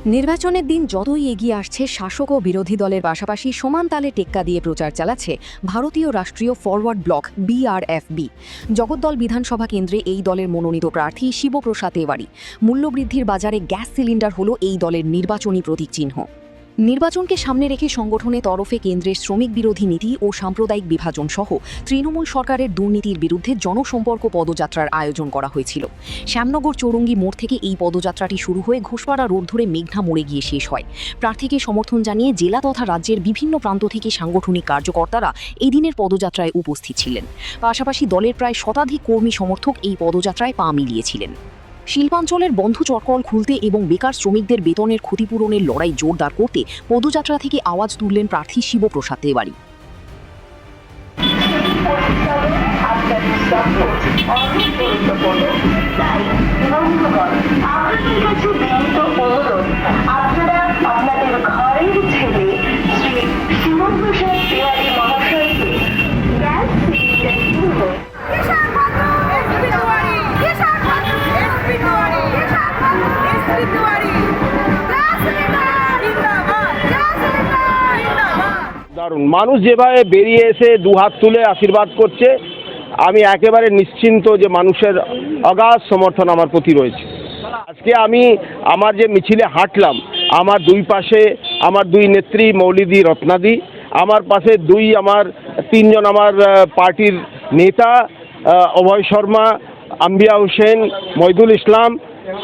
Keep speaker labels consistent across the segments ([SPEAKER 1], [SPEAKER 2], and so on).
[SPEAKER 1] নির্বাচনের দিন যতই এগিয়ে আসছে, শাসক ও বিরোধী দলের পাশাপাশি সমান তালে টেক্কা দিয়ে প্রচার চালাচ্ছে ভারতীয় রাষ্ট্রীয় ফরওয়ার্ড ব্লক BRFB। জগদ্দল বিধানসভা কেন্দ্রে এই দলের মনোনীত প্রার্থী শিবপ্রসাদ তেওয়ারি। মূল্যবৃদ্ধির বাজারে গ্যাস সিলিন্ডার হল এই দলের নির্বাচনী প্রতীকচিহ্ন। নির্বাচনকে সামনে রেখে সংগঠনের তরফে কেন্দ্রের শ্রমিক বিরোধী নীতি ও সাম্প্রদায়িক বিভাজন সহ তৃণমূল সরকারের দুর্নীতির বিরুদ্ধে জনসম্পর্ক পদযাত্রার আয়োজন করা হয়েছিল। শ্যামনগর চৌরঙ্গি মোড় থেকে এই পদযাত্রাটি শুরু হয়ে ঘোষপাড়া রোড ধরে মেঘনা মোড়ে গিয়ে শেষ হয়। প্রার্থীকে সমর্থন জানিয়ে জেলা তথা রাজ্যের বিভিন্ন প্রান্ত থেকে সাংগঠনিক কার্যকর্তারা এই দিনের পদযাত্রায় উপস্থিত ছিলেন। পাশাপাশি দলের প্রায় শতাধিক কর্মী সমর্থক এই পদযাত্রায় পা মিলিয়েছিলেন। শিল্পাঞ্চলের বন্ধ চরকল খুলতে এবং বেকার শ্রমিকদের বেতনের ক্ষতিপূরণের লড়াই জোরদার করতে পদযাত্রা থেকে আওয়াজ তুললেন প্রার্থী শিবপ্রসাদ তেওয়ারি।
[SPEAKER 2] দারুণ, মানুষ যেভাবে বেরিয়ে এসে দুহাত তুলে আশীর্বাদ করছে, আমি একেবারে নিশ্চিন্ত যে মানুষের অগাধ সমর্থন আমার প্রতি রয়েছে। আজকে আমি আমার যে মিছিলে হাঁটলাম, আমার দুই পাশে আমার দুই নেত্রী মৌলিদি রত্নাদি, আমার পাশে আমার তিনজন আমার পার্টির নেতা, অভয় শর্মা, আম্বিয়া হোসেন, মহিদুল ইসলাম,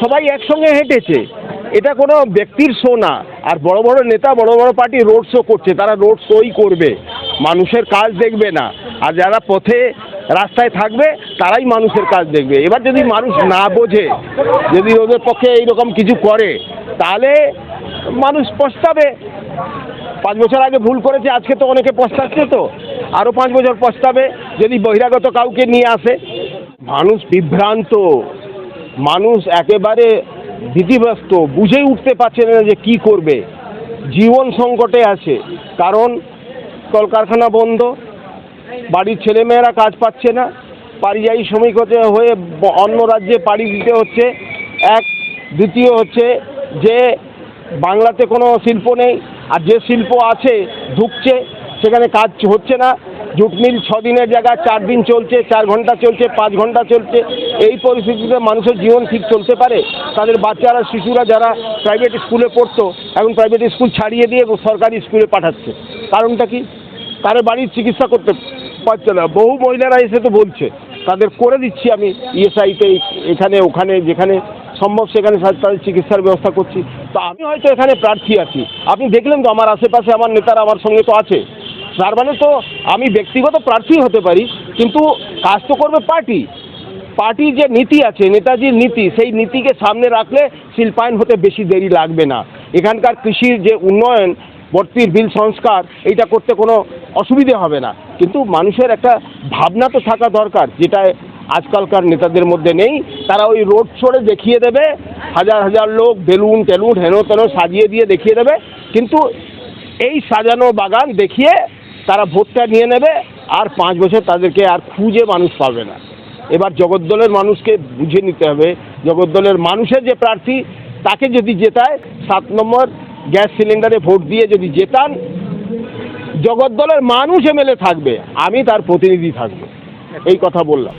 [SPEAKER 2] সবাই একসঙ্গে হেঁটেছে। এটা কোনো ব্যক্তির শো না। আর বড় বড় নেতা, বড় বড় পার্টি রোড শো করছে, তারা রোড শোই করবে, মানুষের কাজ দেখবে না। আর যারা পথে রাস্তায় থাকবে তারাই মানুষের কাজ দেখবে। এবার যদি মানুষ না বোঝে, যদি ওদের পক্ষে এইরকম কিছু করে, তাহলে মানুষ পস্তাবে। 5 বছর আগে ভুল করেছে, আজকে তো অনেকে পস্তাচ্ছে, তো আরও 5 বছর পস্তাবে যদি বহিরাগত কাউকে নিয়ে আসে। মানুষ বিভ্রান্ত, মানুষ একেবারে ভীতিগ্রস্ত, বুঝেই উঠতে পারছে না যে কি করবে। জীবন সংকটে আছে, কারণ কলকারখানা বন্ধ, বাড়ির ছেলেমেয়েরা কাজ পাচ্ছে না, পরিযায়ী শ্রমিক হয়ে অন্য রাজ্যে পাড়ি দিতে হচ্ছে। দ্বিতীয় হচ্ছে যে বাংলাতে কোনো শিল্প নেই, আর যে শিল্প আছে ঢুকছে সেখানে কাজ হচ্ছে না। জুট মিল 6 দিনের জায়গায় 4 দিন চলছে, 4 ঘন্টা চলছে, 5 ঘন্টা চলছে। এই পরিস্থিতিতে মানুষের জীবন ঠিক চলতে পারে? তাদের বাচ্চারা, শিশুরা যারা প্রাইভেট স্কুলে পড়তো, এখন প্রাইভেট স্কুল ছাড়িয়ে দিয়ে সরকারি স্কুলে পাঠাচ্ছে। কারণটা কি? তাদের বাড়ির চিকিৎসা করতে পারছে না। বহু মহিলারা এসে তো বলছে তাদের করে দিচ্ছি আমি ESIতে, এখানে ওখানে যেখানে সম্ভব সেখানে তাদের চিকিৎসার ব্যবস্থা করছি। তো আমি হয়তো এখানে প্রার্থী আছি, আপনি দেখলেন তো আমার আশেপাশে আমার নেতারা আমার সঙ্গে তো আছে। তার মানে তো আমি ব্যক্তিগত প্রার্থী হতে পারি, কিন্তু কাজ তো করবে পার্টি। পার্টির যে নীতি আছে, নেতাজির নীতি, সেই নীতিকে সামনে রাখলে শিল্পায়ন হতে বেশি দেরি লাগবে না। এখানকার কৃষির যে উন্নয়ন, বর্তির বিল সংস্কার, এইটা করতে কোনো অসুবিধে হবে না। কিন্তু মানুষের একটা ভাবনা তো থাকা দরকার, যেটা আজকালকার নেতাদের মধ্যে নেই। তারা ওই রোড শোরে দেখিয়ে দেবে, হাজার হাজার লোক বেলুন টেলুন হেন তেন সাজিয়ে দিয়ে দেখিয়ে দেবে, কিন্তু এই সাজানো বাগান দেখিয়ে তারা ভোটটা নিয়ে নেবে, আর 5 বছর তাদেরকে আর খুঁজে মানুষ পাবে না। এবার জগদ্দলের মানুষকে বুঝে নিতে হবে, জগদ্দলের মানুষের যে প্রার্থী, তাকে যদি জেতায়, 7 নম্বর গ্যাস সিলিন্ডারে ভোট দিয়ে যদি জেতান, জগদ্দলের মানুষ MLA থাকবে, আমি তার প্রতিনিধি থাকবো। এই কথা বললাম।